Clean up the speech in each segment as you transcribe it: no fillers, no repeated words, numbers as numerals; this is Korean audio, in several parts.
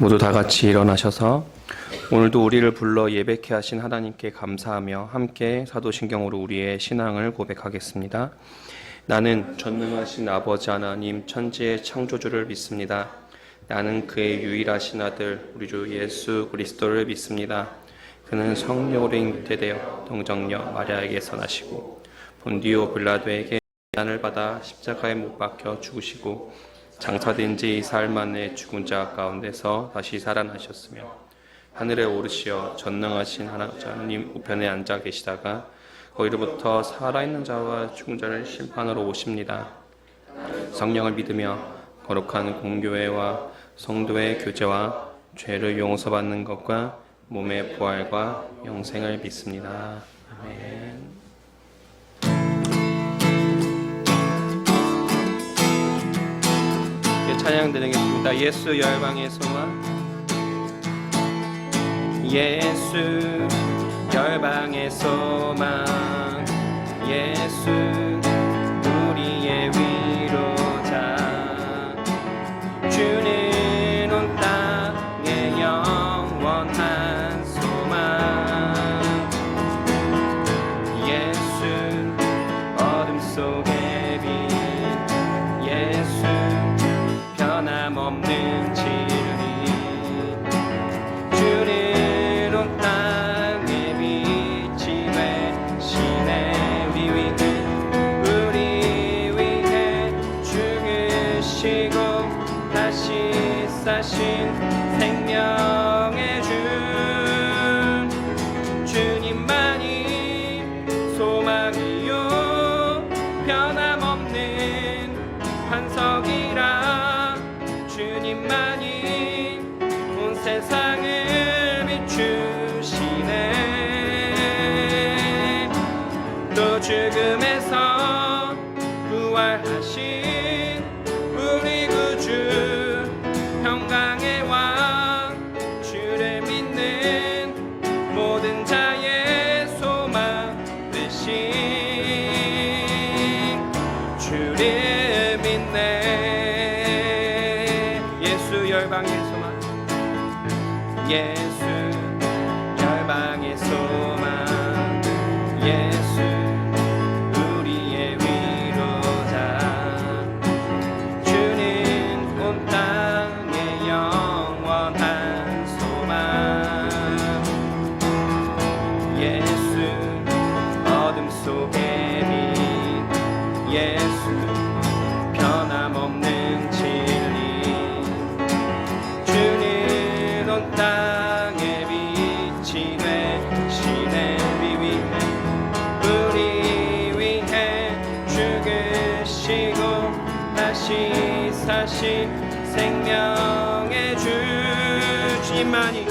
모두 다 같이 일어나셔서 오늘도 우리를 불러 예배케 하신 하나님께 감사하며 함께 사도신경으로 우리의 신앙을 고백하겠습니다. 나는 전능하신 아버지 하나님 천지의 창조주를 믿습니다. 나는 그의 유일하신 아들 우리 주 예수 그리스도를 믿습니다. 그는 성령으로 잉태되어 동정녀 마리아에게서 나시고 본디오 빌라도에게 난을 받아 십자가에 못 박혀 죽으시고 장사된 지 4일 만에 죽은 자 가운데서 다시 살아나셨으며 하늘에 오르시어 전능하신 하나님 우편에 앉아 계시다가 거기로부터 살아있는 자와 죽은 자를 심판하러 오십니다. 성령을 믿으며 거룩한 공교회와 성도의 교제와 죄를 용서받는 것과 몸의 부활과 영생을 믿습니다. 아멘. 찬양 드리겠습니다. 예수 열방의 소망, 예수 열방의 소망, 예수 우리의 위로자, 주는 온 땅의 영원한 소망, 예수 어둠 속의 빛, 예수 변함없는 진리, 주는 온 땅의 빛이 되시네. 우리 위해 죽으시고 다시 사신 생명의 주, 주님만이 소망이요 변함없는 반석이라, 주님만이 온 세상을 비추시네. 또 죽음에서 부활하신 우리 구주 평강의 왕, 주를 믿는 모든 자의 소망 되신 주를 믿네. 예수 열방의 소망, 예수 열방의 소망, 예수 우리의 위로자, 주는 온 땅의 영원한 소망, 예수 어둠 속의 빛, 예수 변함없는 진리, 주는 온 땅의 빛이 되시네. 우리 위해 죽으시고 다시 사신 생명의 주, 주님만이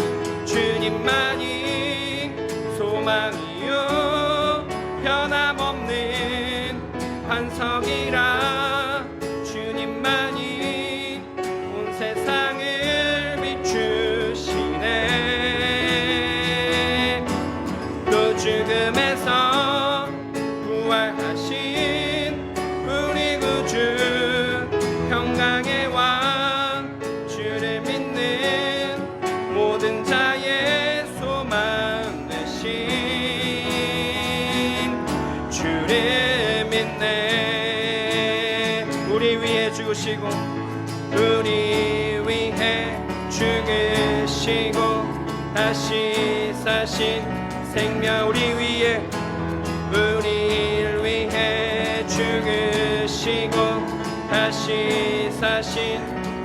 소망이요 변함없는 반석이라, 주님만이 온 세상을 비추시네. 또 죽음에서 부활하신 우리 구주 평강의 왕, 주를 믿는 모든 자의 소망 되신 주를 믿네. 우리 위해 죽으시고 우리 위해 죽으시고 다시 사신 생명, 우리를 위해 죽으시고 다시 사신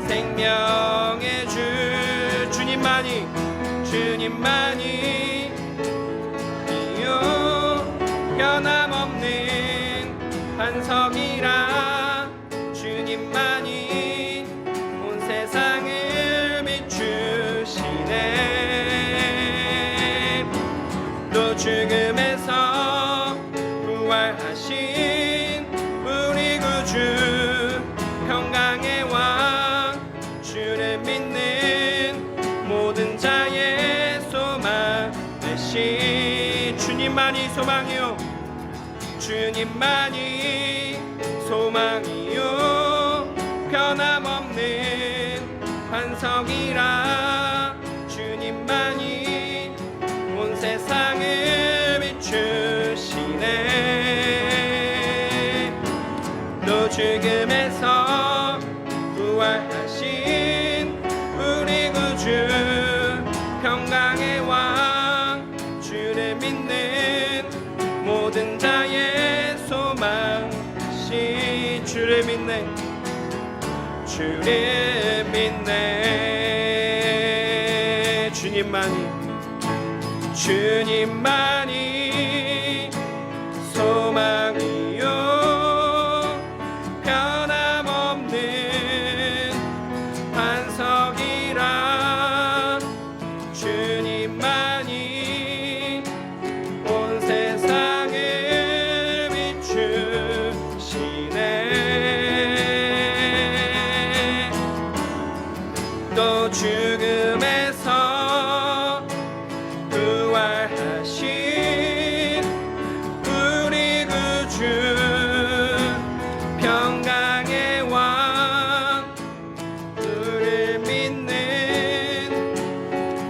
생명의 주, 주님만이 이요 변함없는 반석이라, 주님만이 온 세상을 비추시네. 또 죽음에서 부활하신 우리 구주 평강의 왕, 주를 믿는 모든 자의 소망 되신 주님만이 소망이요, 주님만이 소망이요 변함없는 반석이라, 또 죽음에서 부활하신 우리 구주 평강의 왕 주를 믿는 모든 자의 소망이신 주를 믿네 주님만이 소망이요 변함없는 반석이라 주님만이 온 세상을 비추시네 또 죽음에서 부활하신 우리 구주 평강의 왕 주를 믿는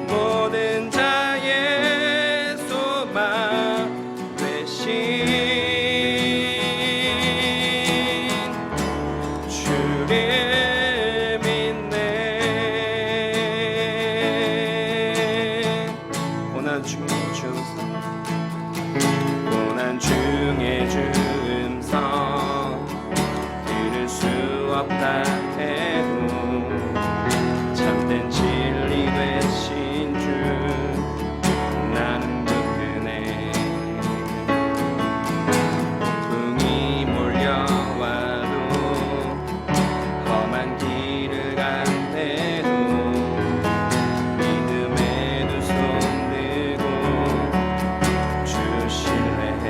모든 자의 소망 되신 주를 믿네 고난 중에 주음성 들을 수 없다 해도 참된 진리 되신 주 나는 붙드네 풍이 몰려와도 험한 길을 간대도 믿음에 두 손 들고 주 신뢰해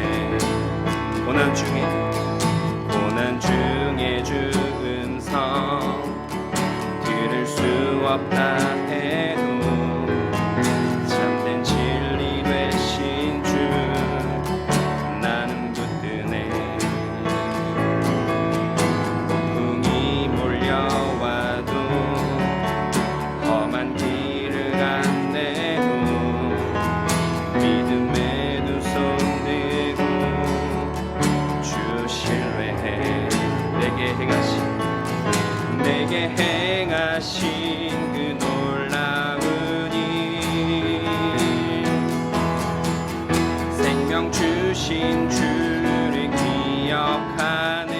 고난 중에 주 음성 들을 수 없다 해도 참된 진리 되신 주 나는 붙드네 풍이 몰려와도 험한 길을 간대도 믿음에 두 손 들고 주 신뢰해 내게 행하신 그 놀라운 일 생명 주신 주를 기억하네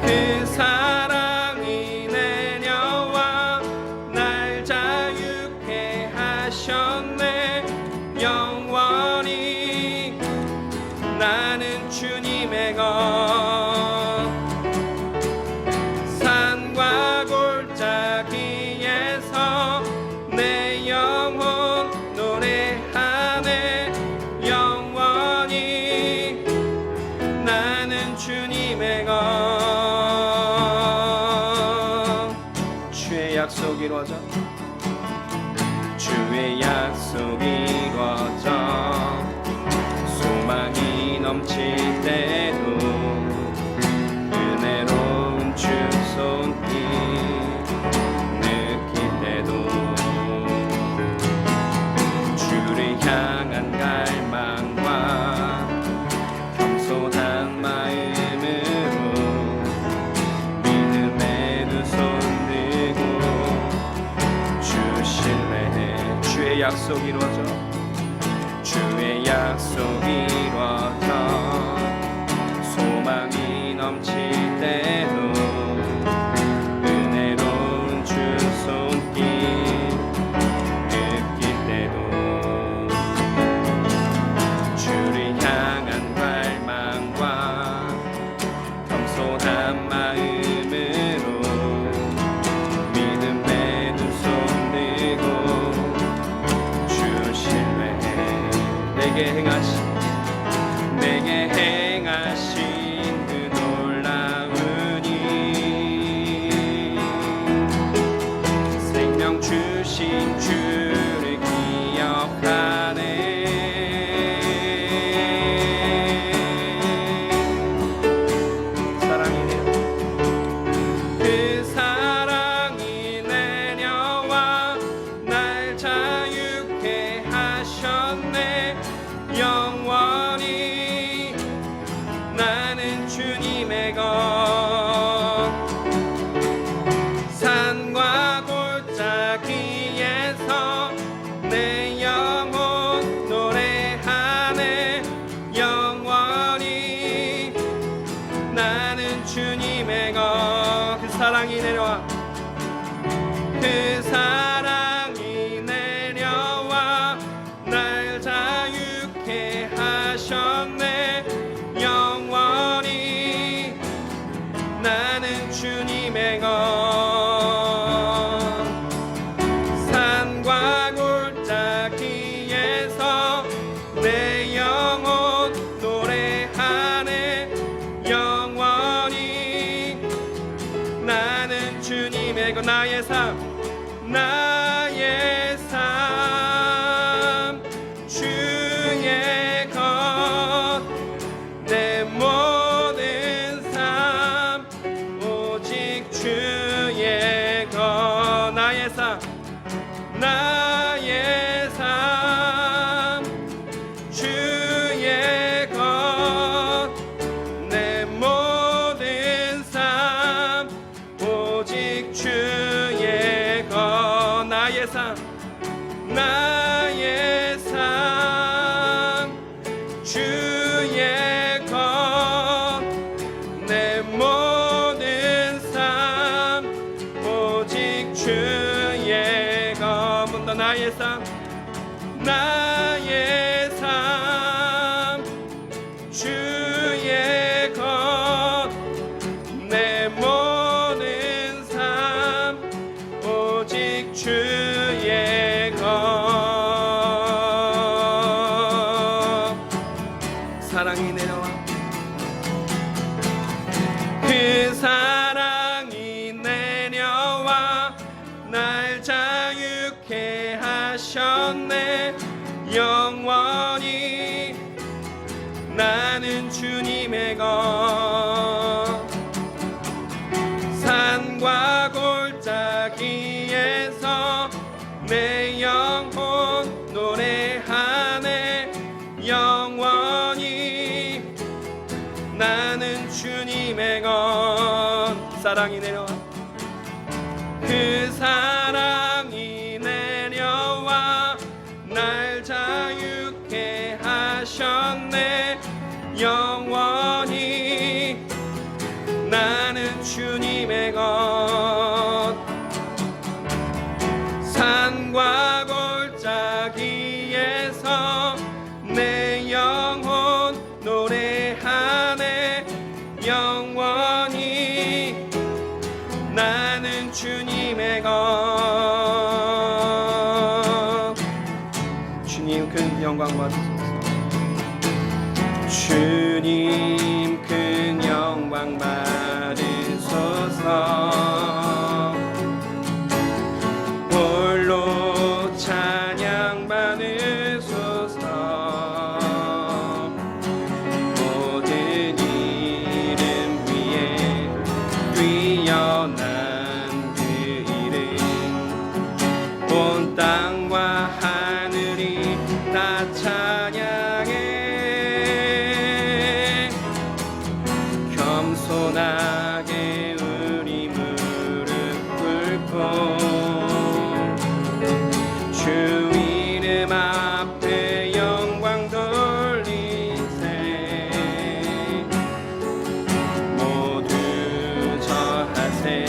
그 사랑이 내려와 날 자유케 하셨네 영원히 나는 주님의 것 산과 골짜기에서 내 영혼 노래하네 영원히 나는 주님의 것 주의 약속이 이루어져 주의 약속이 이루어져 소망이 넘칠 때도 은혜로운 주 손길 느낄 때도 주를 향한 갈망과 겸손한 마음으로 믿음의 두 손 들고 주 신뢰해 주의 약속이 이루어져 주의 약속이 이루어져 소망이 넘칠 때도 은혜로운 주 손길 느낄 때도 주를 향한 갈망과 겸손한 마음으로 믿음의 두 손 들고 주 신뢰해 내게 행하신 그 놀라운 일 생명 주신 주를 기억하네 그 사랑이 내려와 날 자유케 하네 하셨네. 영원히 나는 주님의 것. 산과 골짜기에서 내 영혼 노래하네. 영원히 나는 주님의 것. 그 사랑이 내려와, 그 사랑이 내려와 날 자유케 하셨네. 영원히 나는 주님의 것. 산과 골짜기에서 내 영혼 노래하네. 영원히 나는 주님의 것. 나의 삶, 나의 삶 주의 것. 내 모든 삶 오직 주의 것. 나의 삶, 나의 삶 주의 것. 내 모든 삶 오직 주의 것. 나의 삶, 나의 삶 주의 것. 내 모든 삶 오직 주의 것. 문다. 나의 삶, 나의 삶 주의 것. 내 모든 삶 오직 주의 것. 사랑이 내려와, 그 사랑이 내려와 날 자유케 하셨네. 영원히 나는 주님의 것. 산과 골짜기에서 내 영혼 노래하네. 영원히 나는 주님의 것. 사랑이 내려와, 그 사랑이 내려와 날 자유케 하셨네. 영원히 나는 주님의 것. 산과 골짜기에서 내 영혼 노래하네. 영원히 나는 주님의 것. 주님 큰 영광 받으소서. 주님 큰 영광 받으소서. 홀로 찬양 받으소서. 모든 이름 위에 뛰어난 그 이름. 온 땅과 하늘이 다 찬양해. 겸손하게 우리 무릎 꿇고 주 이름 앞에 영광 돌리세. 모두 절하세.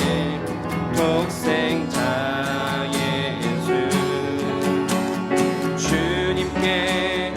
독생자 예수 주님께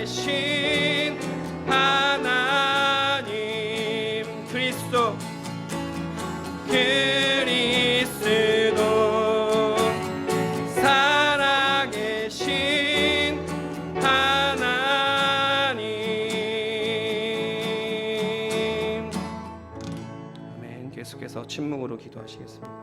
살아계신 하나님 그리스도 살아계신 하나님. 아멘. 계속해서 침묵으로 기도하시겠습니다.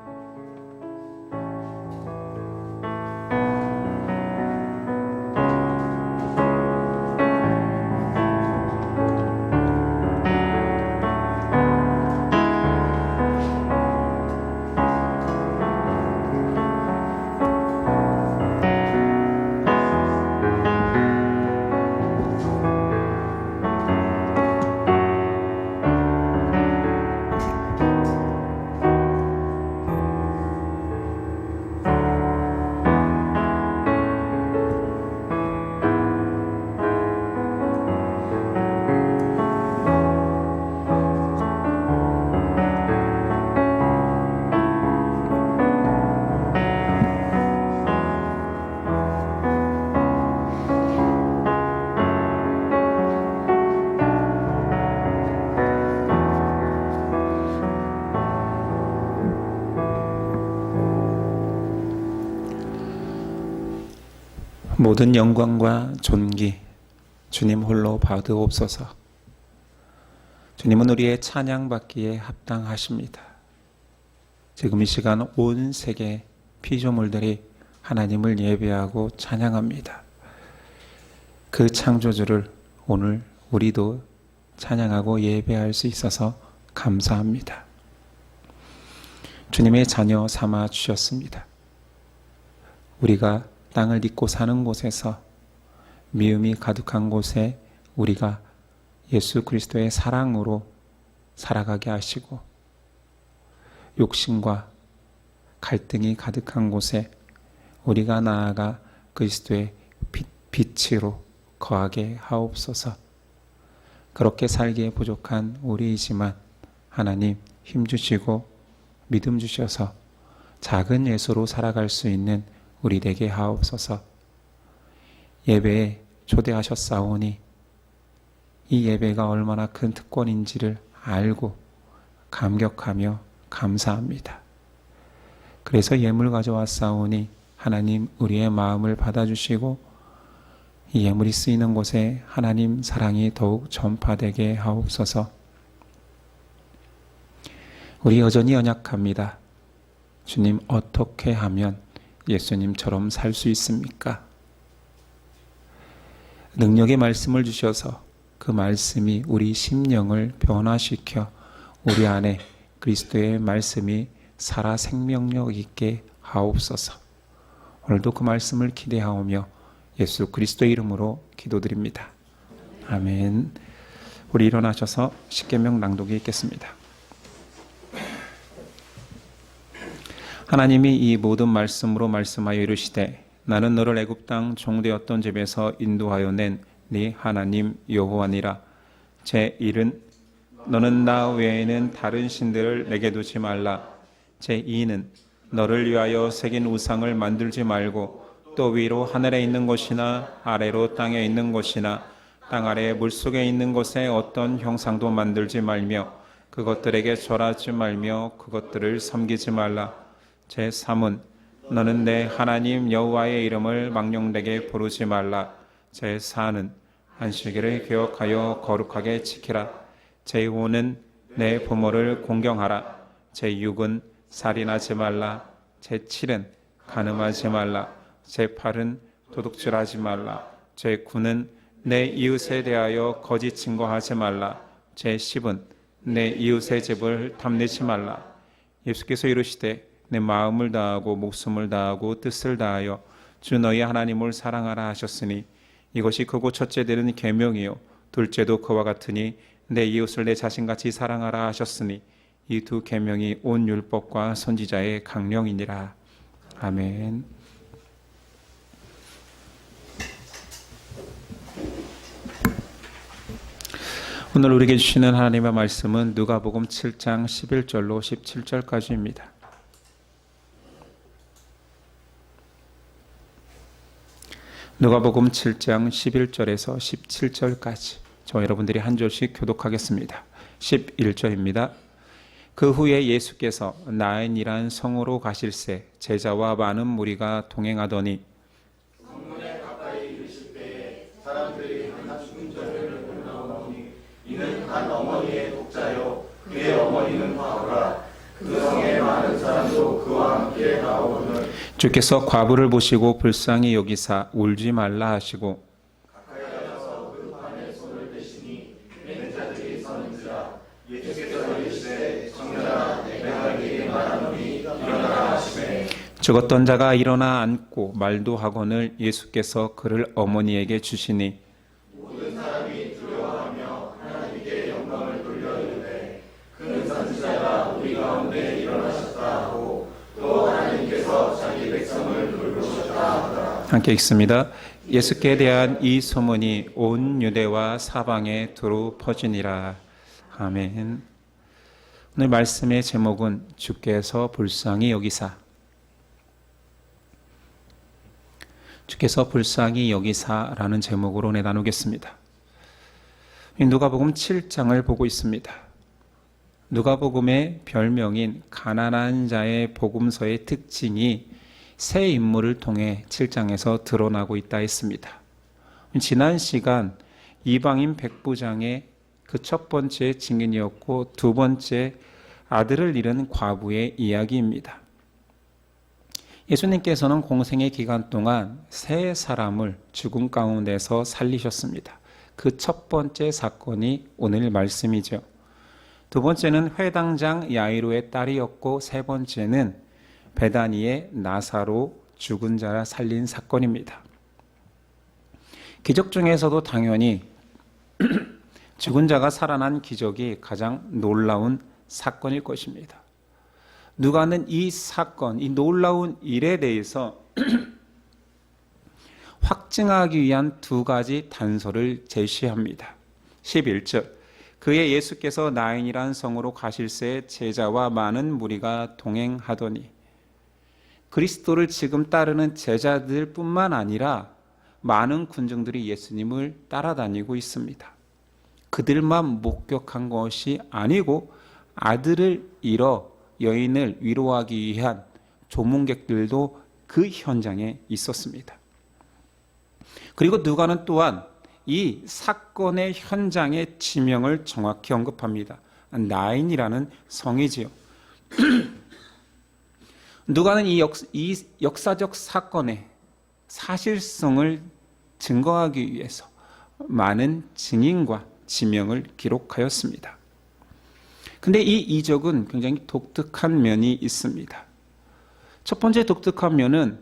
모든 영광과 존귀 주님 홀로 받으옵소서. 주님은 우리의 찬양받기에 합당하십니다. 지금 이 시간 온 세계 피조물들이 하나님을 예배하고 찬양합니다. 그 창조주를 오늘 우리도 찬양하고 예배할 수 있어서 감사합니다. 주님의 자녀 삼아 주셨습니다. 우리가 땅을 딛고 사는 곳에서 미움이 가득한 곳에 우리가 예수 그리스도의 사랑으로 살아가게 하시고 욕심과 갈등이 가득한 곳에 우리가 나아가 그리스도의 빛으로 거하게 하옵소서. 그렇게 살기에 부족한 우리이지만 하나님 힘주시고 믿음 주셔서 작은 예수로 살아갈 수 있는 우리 되게 하옵소서. 예배에 초대하셨사오니 이 예배가 얼마나 큰 특권인지를 알고 감격하며 감사합니다. 그래서 예물 가져왔사오니 하나님 우리의 마음을 받아주시고 이 예물이 쓰이는 곳에 하나님 사랑이 더욱 전파되게 하옵소서. 우리 여전히 연약합니다. 주님 어떻게 하면 예수님처럼 살 수 있습니까? 능력의 말씀을 주셔서 그 말씀이 우리 심령을 변화시켜 우리 안에 그리스도의 말씀이 살아 생명력 있게 하옵소서. 오늘도 그 말씀을 기대하오며 예수 그리스도의 이름으로 기도드립니다. 아멘. 우리 일어나셔서 십계명 낭독이 있겠습니다. 하나님이 이 모든 말씀으로 말씀하여 이르시되 나는 너를 애굽 땅 종되었던 집에서 인도하여 낸 네 하나님 여호와니라. 제1은 너는 나 외에는 다른 신들을 내게 두지 말라. 제2는 너를 위하여 새긴 우상을 만들지 말고 또 위로 하늘에 있는 것이나 아래로 땅에 있는 것이나 땅 아래 물속에 있는 것에 어떤 형상도 만들지 말며 그것들에게 절하지 말며 그것들을 섬기지 말라. 제3은 너는 내 하나님 여호와의 이름을 망령되게 부르지 말라. 제4는 안식일을 기억하여 거룩하게 지키라. 제5는 내 부모를 공경하라. 제6은 살인하지 말라. 제7은 간음하지 말라. 제8은 도둑질하지 말라. 제9는 내 이웃에 대하여 거짓 증거하지 말라. 제10은 내 이웃의 집을 탐내지 말라. 예수께서 이르시되 내 마음을 다하고 목숨을 다하고 뜻을 다하여 주 너희 하나님을 사랑하라 하셨으니 이것이 크고 첫째 되는 계명이요 둘째도 그와 같으니 내 이웃을 내 자신같이 사랑하라 하셨으니 이 두 계명이 온 율법과 선지자의 강령이니라. 아멘. 오늘 우리에게 주시는 하나님의 말씀은 누가복음 7장 11절로 17절까지입니다. 누가복음 7장 11절에서 17절까지 저 여러분들이 한 절씩 교독하겠습니다. 11절입니다. 그 후에 예수께서 나인이란 성으로 가실새 제자와 많은 무리가 동행하더니 성문에 가까이 이르실 때에 사람들이 하나 죽은 자를 보나오니 이는 한 어머니의 독자요 그의 어머니는 바오라. 그 성에 많은 사람도 그와 함께 나오거늘 주께서 과부를 보시고 불쌍히 여기사 울지 말라 하시고 가까이 가서 그 판에 손을 대시니 맹 자들이 서는지라. 예수께서 이르시되 청년아 내가 네게 말하노니 일어나라 하시매 죽었던 자가 일어나 앉고 말도 하거늘 예수께서 그를 어머니에게 주시니 모든 사람이 두려워하며 하나님께 영광을 돌려 이르되 그는 선지자가 우리 가운데 일어나셨다 하고 또 하나님께서 자기 백성을 돌보셨다 하더라. 함께 읽습니다. 예수께 대한 이 소문이 온 유대와 사방에 두루 퍼지니라. 아멘. 오늘 말씀의 제목은 주께서 불쌍히 여기사. 주께서 불쌍히 여기사라는 제목으로 나누겠습니다. 누가복음 7장을 보고 있습니다. 누가복음의 별명인 가난한 자의 복음서의 특징이 세 인물을 통해 7장에서 드러나고 있다 했습니다. 지난 시간 이방인 백부장의 그 첫 번째 증인이었고 두 번째 아들을 잃은 과부의 이야기입니다. 예수님께서는 공생의 기간 동안 세 사람을 죽음 가운데서 살리셨습니다. 그 첫 번째 사건이 오늘 말씀이죠. 두 번째는 회당장 야이로의 딸이었고 세 번째는 베다니의 나사로 죽은 자를 살린 사건입니다. 기적 중에서도 당연히 죽은 자가 살아난 기적이 가장 놀라운 사건일 것입니다. 누가는 이 사건, 이 놀라운 일에 대해서 확증하기 위한 두 가지 단서를 제시합니다. 11절 그의 예수께서 나인이란 성으로 가실새 제자와 많은 무리가 동행하더니 그리스도를 지금 따르는 제자들 뿐만 아니라 많은 군중들이 예수님을 따라다니고 있습니다. 그들만 목격한 것이 아니고 아들을 잃어 여인을 위로하기 위한 조문객들도 그 현장에 있었습니다. 그리고 누가는 또한 이 사건의 현장의 지명을 정확히 언급합니다. 나인이라는 성이지요. 누가는 이 역사적 사건의 사실성을 증거하기 위해서 많은 증인과 지명을 기록하였습니다. 근데 이 이적은 굉장히 독특한 면이 있습니다. 첫 번째 독특한 면은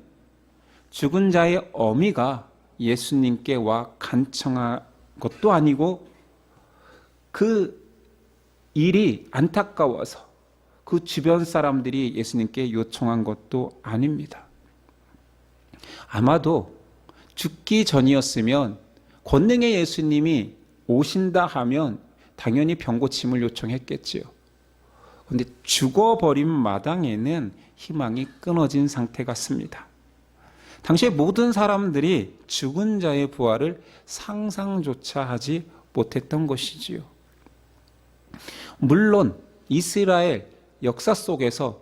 죽은 자의 어미가 예수님께 와 간청한 것도 아니고 그 일이 안타까워서 그 주변 사람들이 예수님께 요청한 것도 아닙니다. 아마도 죽기 전이었으면 권능의 예수님이 오신다 하면 당연히 병고침을 요청했겠지요. 그런데 죽어버린 마당에는 희망이 끊어진 상태 같습니다. 당시에 모든 사람들이 죽은 자의 부활을 상상조차 하지 못했던 것이지요. 물론 이스라엘 역사 속에서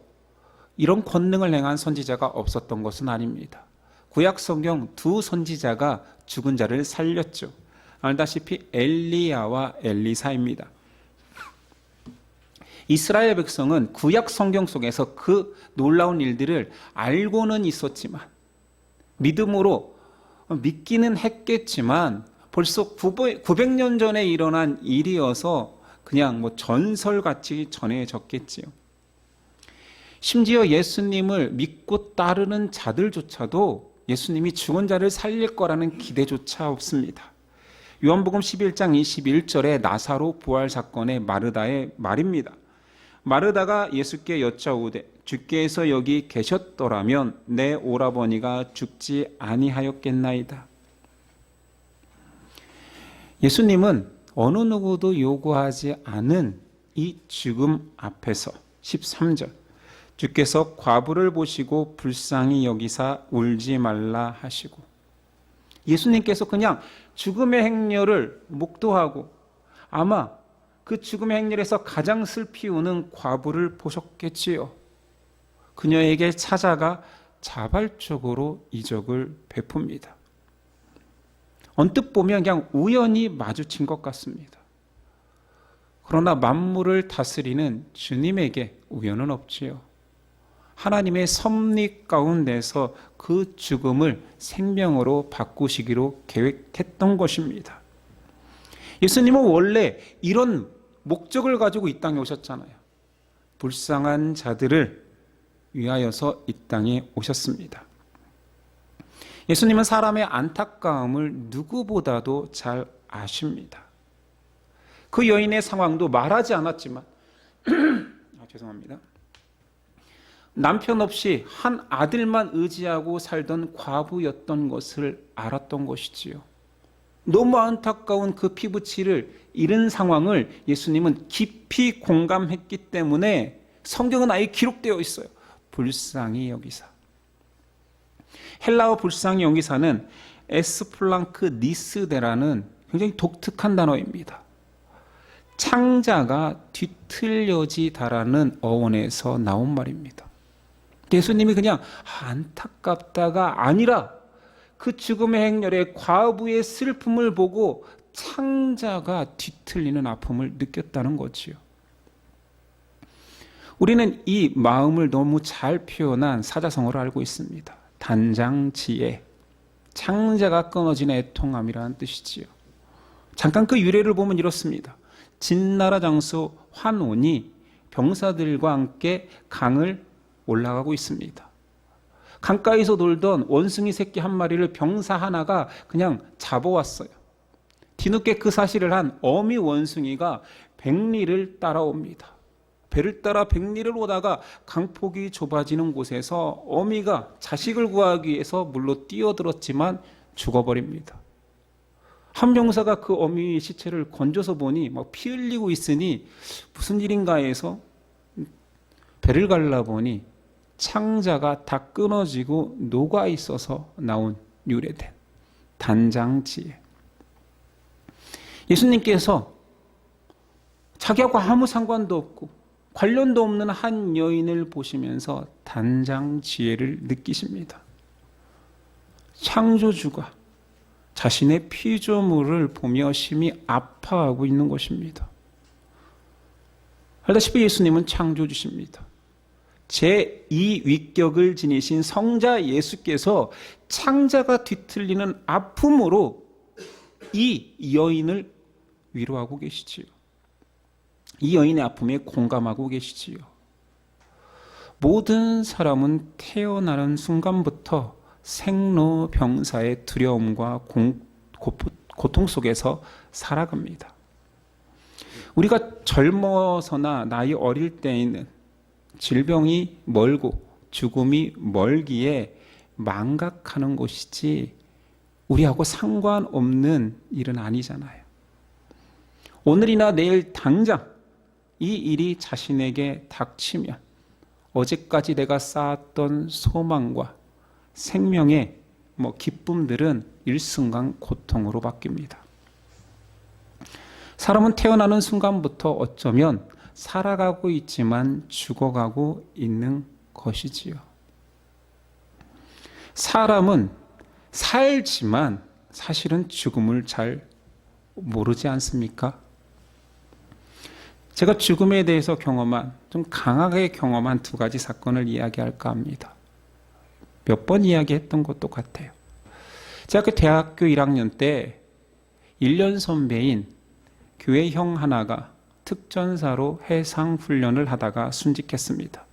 이런 권능을 행한 선지자가 없었던 것은 아닙니다. 구약 성경 두 선지자가 죽은 자를 살렸죠. 알다시피 엘리야와 엘리사입니다. 이스라엘 백성은 구약 성경 속에서 그 놀라운 일들을 알고는 있었지만 믿음으로 믿기는 했겠지만 벌써 900년 전에 일어난 일이어서 그냥 전설같이 전해졌겠지요. 심지어 예수님을 믿고 따르는 자들조차도 예수님이 죽은 자를 살릴 거라는 기대조차 없습니다. 요한복음 11장 21절에 나사로 부활 사건의 마르다의 말입니다. 마르다가 예수께 여짜오되 주께서 여기 계셨더라면 내 오라버니가 죽지 아니하였겠나이다. 예수님은 어느 누구도 요구하지 않은 이 죽음 앞에서 13절 주께서 과부를 보시고 불쌍히 여기사 울지 말라 하시고 예수님께서 그냥 죽음의 행렬을 목도하고 아마 그 죽음의 행렬에서 가장 슬피 우는 과부를 보셨겠지요. 그녀에게 찾아가 자발적으로 이적을 베풉니다. 언뜻 보면 그냥 우연히 마주친 것 같습니다. 그러나 만물을 다스리는 주님에게 우연은 없지요. 하나님의 섭리 가운데서 그 죽음을 생명으로 바꾸시기로 계획했던 것입니다. 예수님은 원래 이런 목적을 가지고 이 땅에 오셨잖아요. 불쌍한 자들을 위하여서 이 땅에 오셨습니다. 예수님은 사람의 안타까움을 누구보다도 잘 아십니다. 그 여인의 상황도 말하지 않았지만 죄송합니다. 남편 없이 한 아들만 의지하고 살던 과부였던 것을 알았던 것이지요. 너무 안타까운 그 피부치를 잃은 상황을 예수님은 깊이 공감했기 때문에 성경은 아예 기록되어 있어요. 불쌍히 여기사. 헬라어 불쌍히 여기사는 에스플랑크 니스데라는 굉장히 독특한 단어입니다. 창자가 뒤틀려지다라는 어원에서 나온 말입니다. 예수님이 그냥 안타깝다가 아니라 그 죽음의 행렬에 과부의 슬픔을 보고 창자가 뒤틀리는 아픔을 느꼈다는 거지요. 우리는 이 마음을 너무 잘 표현한 사자성어를 알고 있습니다. 단장지혜, 창자가 끊어진 애통함이라는 뜻이지요. 잠깐 그 유래를 보면 이렇습니다. 진나라 장수 환온이 병사들과 함께 강을 올라가고 있습니다. 강가에서 놀던 원숭이 새끼 한 마리를 병사 하나가 그냥 잡아왔어요. 뒤늦게 그 사실을 한 어미 원숭이가 백리를 따라옵니다. 배를 따라 백리를 오다가 강폭이 좁아지는 곳에서 어미가 자식을 구하기 위해서 물로 뛰어들었지만 죽어버립니다. 한 병사가 그 어미의 시체를 건져서 보니 막 피 흘리고 있으니 무슨 일인가 해서 배를 갈라보니 창자가 다 끊어지고 녹아 있어서 나온 유래된 단장지혜. 예수님께서 자기하고 아무 상관도 없고 관련도 없는 한 여인을 보시면서 단장지혜를 느끼십니다. 창조주가 자신의 피조물을 보며 심히 아파하고 있는 것입니다. 알다시피 예수님은 창조주십니다. 제2위격을 지니신 성자 예수께서 창자가 뒤틀리는 아픔으로 이 여인을 위로하고 계시지요. 이 여인의 아픔에 공감하고 계시지요. 모든 사람은 태어나는 순간부터 생로병사의 두려움과 고통 속에서 살아갑니다. 우리가 젊어서나 나이 어릴 때에는 질병이 멀고 죽음이 멀기에 망각하는 것이지 우리하고 상관없는 일은 아니잖아요. 오늘이나 내일 당장 이 일이 자신에게 닥치면 어제까지 내가 쌓았던 소망과 생명의 기쁨들은 일순간 고통으로 바뀝니다. 사람은 태어나는 순간부터 어쩌면 살아가고 있지만 죽어가고 있는 것이지요. 사람은 살지만 사실은 죽음을 잘 모르지 않습니까? 제가 죽음에 대해서 좀 강하게 경험한 두 가지 사건을 이야기할까 합니다. 몇 번 이야기했던 것도 같아요. 제가 대학교 1학년 때 1년 선배인 교회 형 하나가 특전사로 해상훈련을 하다가 순직했습니다.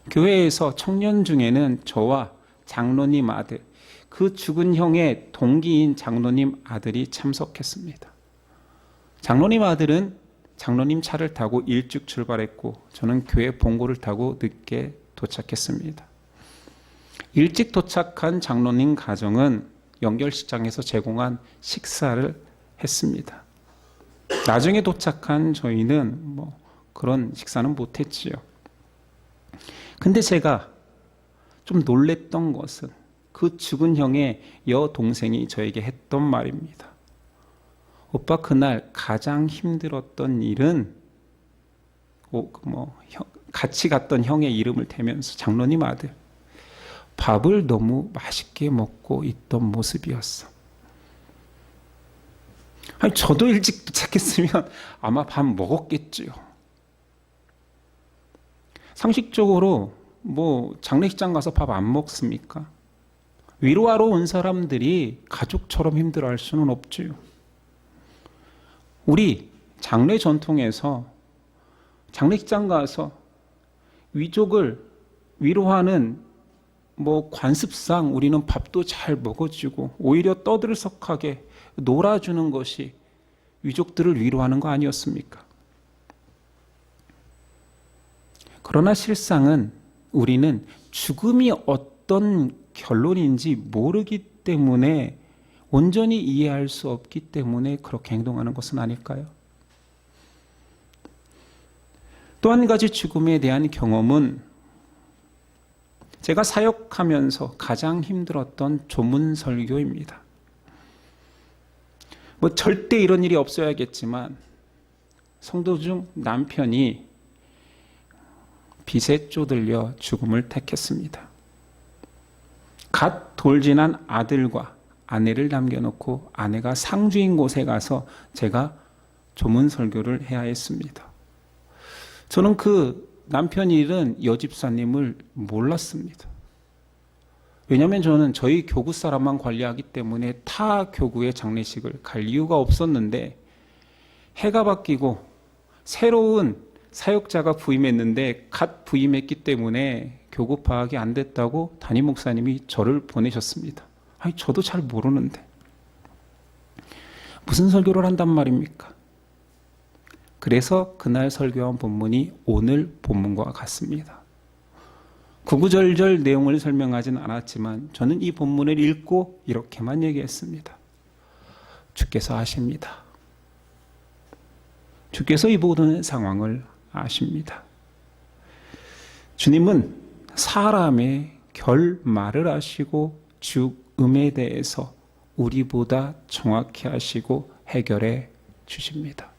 교회에서 청년 중에는 저와 장로님 아들, 그 죽은 형의 동기인 장로님 아들이 참석했습니다. 장로님 아들은 장로님 차를 타고 일찍 출발했고 저는 교회 봉고를 타고 늦게 도착했습니다. 일찍 도착한 장로님 가정은 연결식장에서 제공한 식사를 했습니다. 나중에 도착한 저희는 그런 식사는 못했지요. 근데 제가 좀 놀랬던 것은 그 죽은 형의 여동생이 저에게 했던 말입니다. 오빠, 그날 가장 힘들었던 일은 같이 갔던 형의 이름을 대면서 장로님 아들, 밥을 너무 맛있게 먹고 있던 모습이었어. 아니, 저도 일찍 도착했으면 아마 밥 먹었겠지요. 상식적으로 장례식장 가서 밥 안 먹습니까? 위로하러 온 사람들이 가족처럼 힘들어할 수는 없지요. 우리 장례 전통에서 장례식장 가서 위족을 위로하는 관습상 우리는 밥도 잘 먹어주고 오히려 떠들썩하게 놀아주는 것이 위족들을 위로하는 거 아니었습니까? 그러나 실상은 우리는 죽음이 어떤 결론인지 모르기 때문에, 온전히 이해할 수 없기 때문에 그렇게 행동하는 것은 아닐까요? 또 한 가지 죽음에 대한 경험은 제가 사역하면서 가장 힘들었던 조문 설교입니다. 절대 이런 일이 없어야겠지만 성도 중 남편이 빚에 쪼들려 죽음을 택했습니다. 갓 돌진한 아들과 아내를 남겨놓고 아내가 상주인 곳에 가서 제가 조문 설교를 해야 했습니다. 저는 그 남편이 잃은 여집사님을 몰랐습니다. 왜냐하면 저는 저희 교구 사람만 관리하기 때문에 타 교구의 장례식을 갈 이유가 없었는데, 해가 바뀌고 새로운 사역자가 부임했는데 갓 부임했기 때문에 교구 파악이 안 됐다고 담임 목사님이 저를 보내셨습니다. 아니, 저도 잘 모르는데 무슨 설교를 한단 말입니까? 그래서 그날 설교한 본문이 오늘 본문과 같습니다. 구구절절 내용을 설명하진 않았지만 저는 이 본문을 읽고 이렇게만 얘기했습니다. 주께서 아십니다. 주께서 이 모든 상황을 아십니다. 주님은 사람의 결말을 아시고 죽음에 대해서 우리보다 정확히 아시고 해결해 주십니다.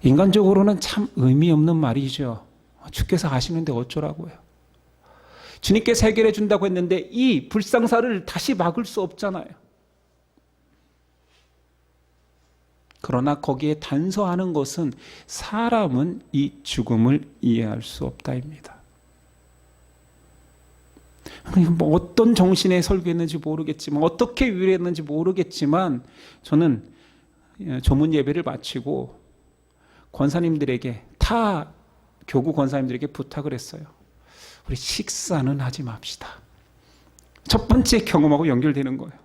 인간적으로는 참 의미 없는 말이죠. 주께서 아시는데 어쩌라고요. 주님께서 해결해 준다고 했는데 이 불상사를 다시 막을 수 없잖아요. 그러나 거기에 단서하는 것은 사람은 이 죽음을 이해할 수 없다입니다. 어떤 정신에 설교했는지 모르겠지만, 어떻게 위로했는지 모르겠지만, 저는 조문 예배를 마치고 권사님들에게, 타 교구 권사님들에게 부탁을 했어요. 우리 식사는 하지 맙시다. 첫 번째 경험하고 연결되는 거예요.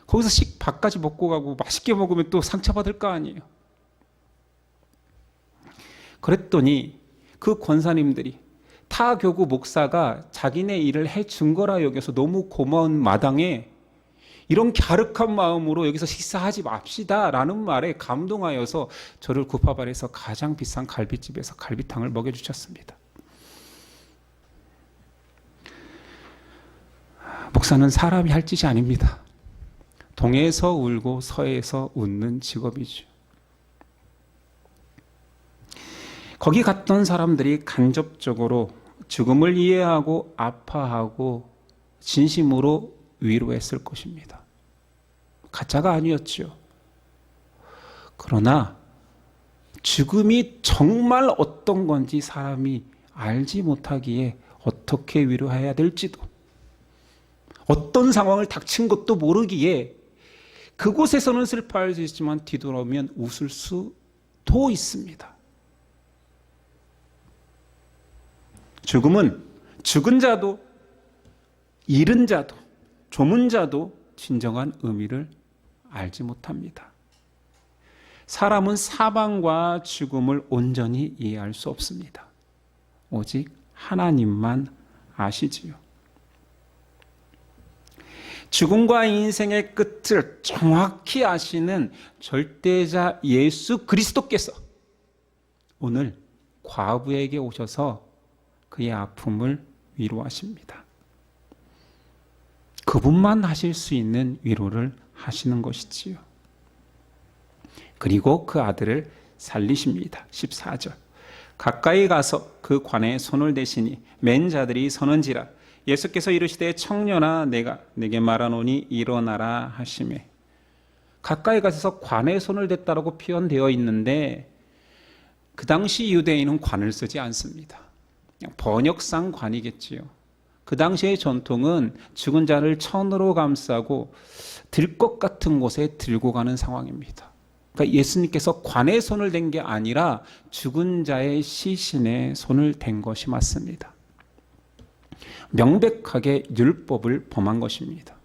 거기서 밥까지 먹고 가고 맛있게 먹으면 또 상처받을 거 아니에요. 그랬더니 그 권사님들이 타 교구 목사가 자기네 일을 해준 거라 여겨서 너무 고마운 마당에 이런 갸륵한 마음으로 여기서 식사하지 맙시다 라는 말에 감동하여서 저를 구파발에서 가장 비싼 갈비집에서 갈비탕을 먹여주셨습니다. 목사는 사람이 할 짓이 아닙니다. 동에서 울고 서에서 웃는 직업이죠. 거기 갔던 사람들이 간접적으로 죽음을 이해하고 아파하고 진심으로 위로했을 것입니다. 가짜가 아니었죠. 그러나 죽음이 정말 어떤 건지 사람이 알지 못하기에 어떻게 위로해야 될지도, 어떤 상황을 닥친 것도 모르기에 그곳에서는 슬퍼할 수 있지만 뒤돌아오면 웃을 수도 있습니다. 죽음은 죽은 자도 잃은 자도 조문 자도 진정한 의미를 알지 못합니다. 사람은 사망과 죽음을 온전히 이해할 수 없습니다. 오직 하나님만 아시지요. 죽음과 인생의 끝을 정확히 아시는 절대자 예수 그리스도께서 오늘 과부에게 오셔서 그의 아픔을 위로하십니다. 그분만 하실 수 있는 위로를 하시는 것이지요. 그리고 그 아들을 살리십니다. 14절. 가까이 가서 그 관에 손을 대시니 맨 자들이 서는지라. 예수께서 이르시되 청년아 내가 네게 말하노니 일어나라 하시매. 가까이 가서 관에 손을 댔다라고 표현되어 있는데 그 당시 유대인은 관을 쓰지 않습니다. 그냥 번역상 관이겠지요. 그 당시의 전통은 죽은 자를 천으로 감싸고 들것 같은 곳에 들고 가는 상황입니다. 그러니까 예수님께서 관에 손을 댄 게 아니라 죽은 자의 시신에 손을 댄 것이 맞습니다. 명백하게 율법을 범한 것입니다.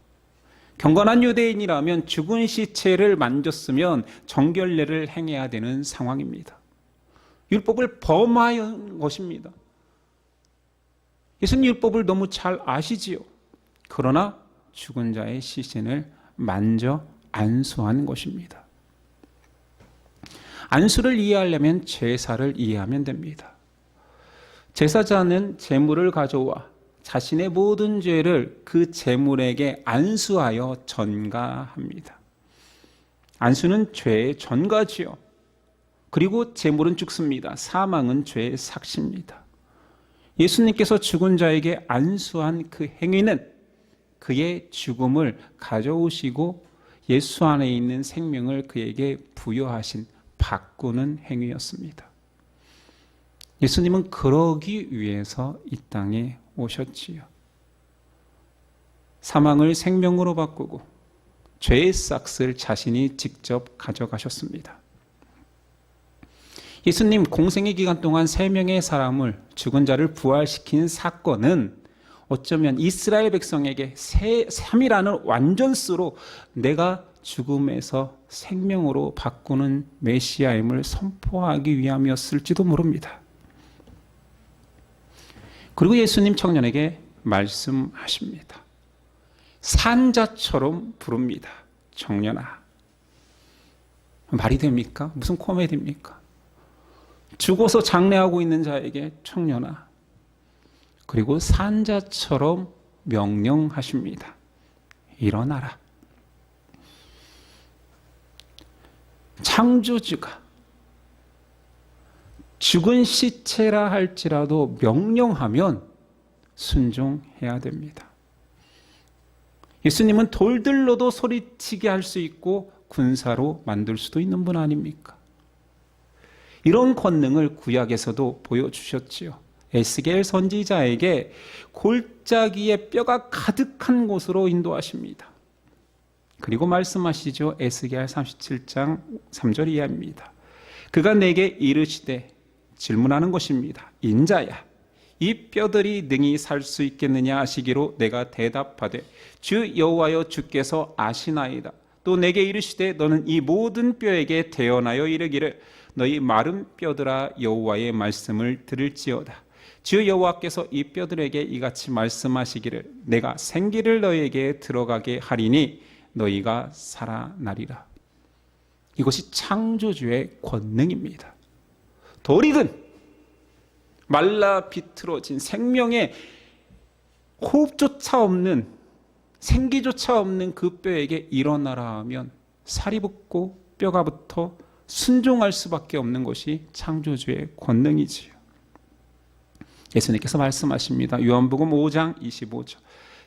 경건한 유대인이라면 죽은 시체를 만졌으면 정결례를 행해야 되는 상황입니다. 율법을 범한 것입니다. 예수님 율법을 너무 잘 아시지요. 그러나 죽은 자의 시신을 만져 안수한 것입니다. 안수를 이해하려면 제사를 이해하면 됩니다. 제사자는 제물을 가져와 자신의 모든 죄를 그 제물에게 안수하여 전가합니다. 안수는 죄의 전가지요. 그리고 제물은 죽습니다. 사망은 죄의 삭시입니다. 예수님께서 죽은 자에게 안수한 그 행위는 그의 죽음을 가져오시고 예수 안에 있는 생명을 그에게 부여하신 바꾸는 행위였습니다. 예수님은 그러기 위해서 이 땅에 오셨지요. 사망을 생명으로 바꾸고 죄의 삭을 자신이 직접 가져가셨습니다. 예수님 공생의 기간 동안 3명의 사람을 죽은 자를 부활시킨 사건은 어쩌면 이스라엘 백성에게 3이라는 완전수로 내가 죽음에서 생명으로 바꾸는 메시아임을 선포하기 위함이었을지도 모릅니다. 그리고 예수님 청년에게 말씀하십니다. 산자처럼 부릅니다. 청년아. 말이 됩니까? 무슨 코미디입니까? 죽어서 장례하고 있는 자에게 청년아. 그리고 산자처럼 명령하십니다. 일어나라. 창조주가 죽은 시체라 할지라도 명령하면 순종해야 됩니다. 예수님은 돌들로도 소리치게 할 수 있고 군사로 만들 수도 있는 분 아닙니까? 이런 권능을 구약에서도 보여주셨지요. 에스겔 선지자에게 골짜기에 뼈가 가득한 곳으로 인도하십니다. 그리고 말씀하시죠. 에스겔 37장 3절 이하입니다. 그가 내게 이르시되 질문하는 것입니다. 인자야, 이 뼈들이 능히 살 수 있겠느냐 하시기로 내가 대답하되 주 여호와여 주께서 아시나이다. 또 내게 이르시되 너는 이 모든 뼈에게 대언하여 이르기를 너희 마른 뼈들아 여호와의 말씀을 들을지어다. 주 여호와께서 이 뼈들에게 이같이 말씀하시기를 내가 생기를 너희에게 들어가게 하리니 너희가 살아나리라. 이것이 창조주의 권능입니다. 돌이든 말라 비틀어진 생명의 호흡조차 없는 생기조차 없는 그 뼈에게 일어나라 하면 살이 붙고 뼈가 붙어 순종할 수밖에 없는 것이 창조주의 권능이지요. 예수님께서 말씀하십니다. 요한복음 5장 25절.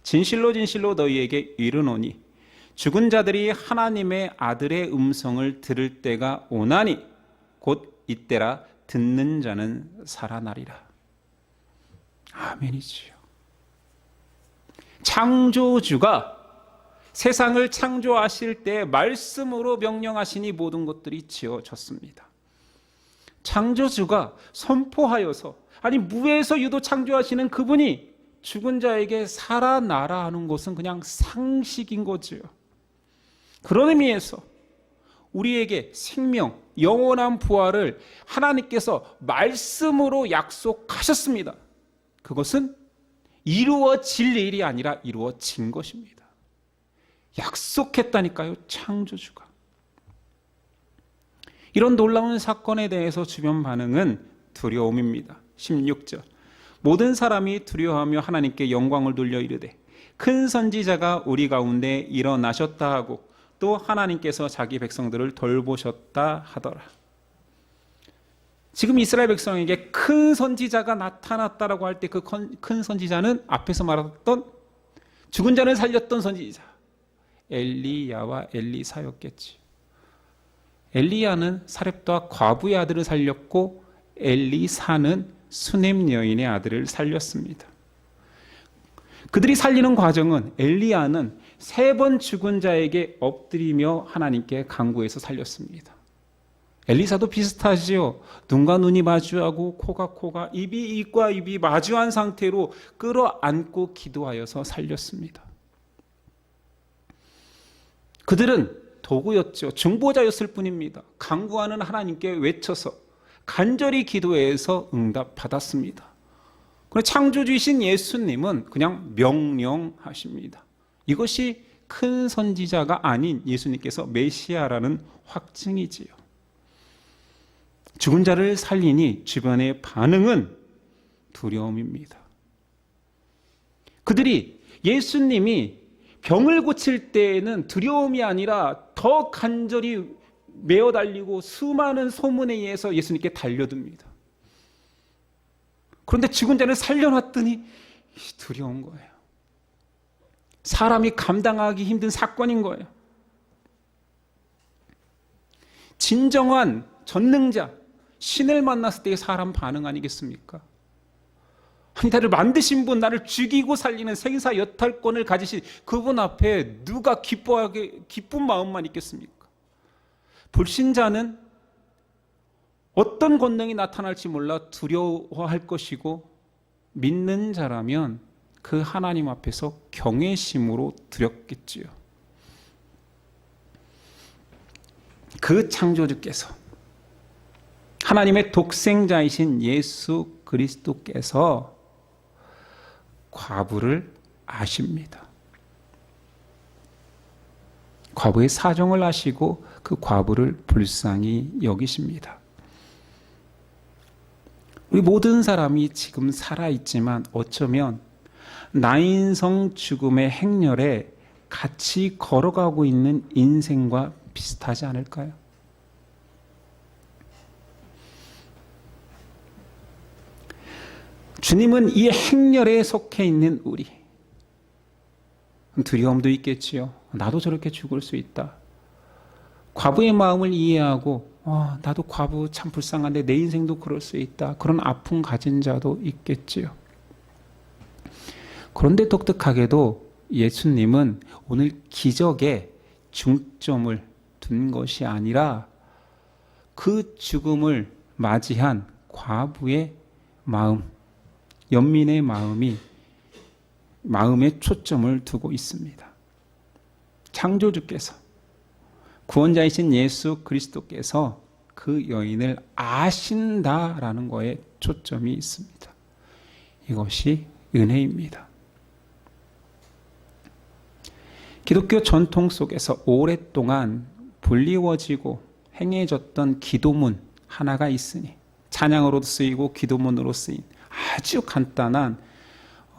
진실로 진실로 너희에게 이르노니 죽은 자들이 하나님의 아들의 음성을 들을 때가 오나니 곧 이때라 듣는 자는 살아나리라. 아멘이지요. 창조주가 세상을 창조하실 때 말씀으로 명령하시니 모든 것들이 지어졌습니다. 창조주가 선포하여서 아니 무에서 유도 창조하시는 그분이 죽은 자에게 살아나라 하는 것은 그냥 상식인 거지요. 그런 의미에서 우리에게 생명, 영원한 부활을 하나님께서 말씀으로 약속하셨습니다. 그것은 이루어질 일이 아니라 이루어진 것입니다. 약속했다니까요, 창조주가. 이런 놀라운 사건에 대해서 주변 반응은 두려움입니다. 16절. 모든 사람이 두려워하며 하나님께 영광을 돌려 이르되 큰 선지자가 우리 가운데 일어나셨다 하고 또 하나님께서 자기 백성들을 돌보셨다 하더라. 지금 이스라엘 백성에게 큰 선지자가 나타났다라고 할 때 그 큰 선지자는 앞에서 말했던 죽은 자를 살렸던 선지자 엘리야와 엘리사였겠지. 엘리야는 사렙과 과부의 아들을 살렸고 엘리사는 수넴 여인의 아들을 살렸습니다. 그들이 살리는 과정은 엘리야는 3번 죽은 자에게 엎드리며 하나님께 간구해서 살렸습니다. 엘리사도 비슷하지요. 눈과 눈이 마주하고 코가 입과 입이 마주한 상태로 끌어안고 기도하여서 살렸습니다. 그들은 도구였죠. 중보자였을 뿐입니다. 간구하는 하나님께 외쳐서 간절히 기도해서 응답받았습니다. 그런데 창조주이신 예수님은 그냥 명령하십니다. 이것이 큰 선지자가 아닌 예수님께서 메시아라는 확증이지요. 죽은 자를 살리니 주변의 반응은 두려움입니다. 그들이 예수님이 병을 고칠 때에는 두려움이 아니라 더 간절히 메어 달리고 수많은 소문에 의해서 예수님께 달려듭니다. 그런데 죽은 자를 살려놨더니 두려운 거예요. 사람이 감당하기 힘든 사건인 거예요. 진정한 전능자, 신을 만났을 때의 사람 반응 아니겠습니까? 아니, 나를 만드신 분, 나를 죽이고 살리는 생사 여탈권을 가지신 그분 앞에 누가 기쁜 마음만 있겠습니까? 불신자는 어떤 권능이 나타날지 몰라 두려워할 것이고, 믿는 자라면 그 하나님 앞에서 경외심으로 드렸겠지요. 그 창조주께서, 하나님의 독생자이신 예수 그리스도께서 과부를 아십니다. 과부의 사정을 아시고 그 과부를 불쌍히 여기십니다. 우리 모든 사람이 지금 살아있지만 어쩌면 나인성 죽음의 행렬에 같이 걸어가고 있는 인생과 비슷하지 않을까요? 주님은 이 행렬에 속해 있는 우리, 두려움도 있겠지요. 나도 저렇게 죽을 수 있다. 과부의 마음을 이해하고 나도 과부 참 불쌍한데 내 인생도 그럴 수 있다. 그런 아픔 가진 자도 있겠지요. 그런데 독특하게도 예수님은 오늘 기적에 중점을 둔 것이 아니라 그 죽음을 맞이한 과부의 마음, 연민의 마음에 초점을 두고 있습니다. 창조주께서, 구원자이신 예수 그리스도께서 그 여인을 아신다라는 거에 초점이 있습니다. 이것이 은혜입니다. 기독교 전통 속에서 오랫동안 불리워지고 행해졌던 기도문 하나가 있으니, 찬양으로도 쓰이고 기도문으로 쓰인 아주 간단한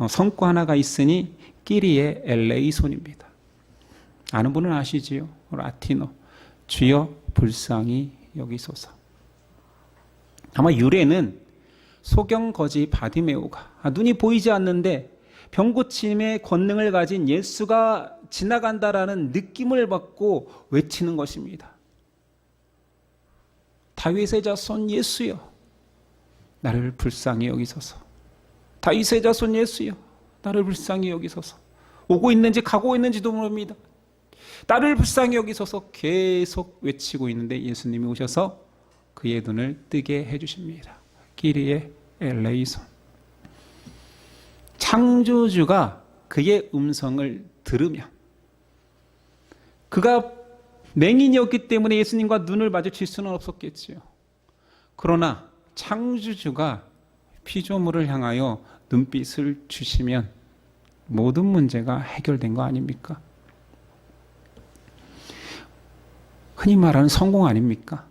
성구 하나가 있으니 끼리에 엘레이손입니다. 아는 분은 아시지요? 라틴어. 주여 불쌍히 여기소서. 아마 유래는 소경거지 바디메오가 눈이 보이지 않는데 병고침의 권능을 가진 예수가 지나간다라는 느낌을 받고 외치는 것입니다. 다윗의 자손 예수여, 나를 불쌍히 여기소서. 다윗의 자손 예수여, 나를 불쌍히 여기소서. 오고 있는지 가고 있는지도 모릅니다. 나를 불쌍히 여기소서 계속 외치고 있는데 예수님이 오셔서 그의 눈을 뜨게 해주십니다. 끼리에 엘레이손. 창조주가 그의 음성을 들으면, 그가 맹인이었기 때문에 예수님과 눈을 마주칠 수는 없었겠지요. 그러나 창조주가 피조물을 향하여 눈빛을 주시면 모든 문제가 해결된 거 아닙니까? 흔히 말하는 성공 아닙니까?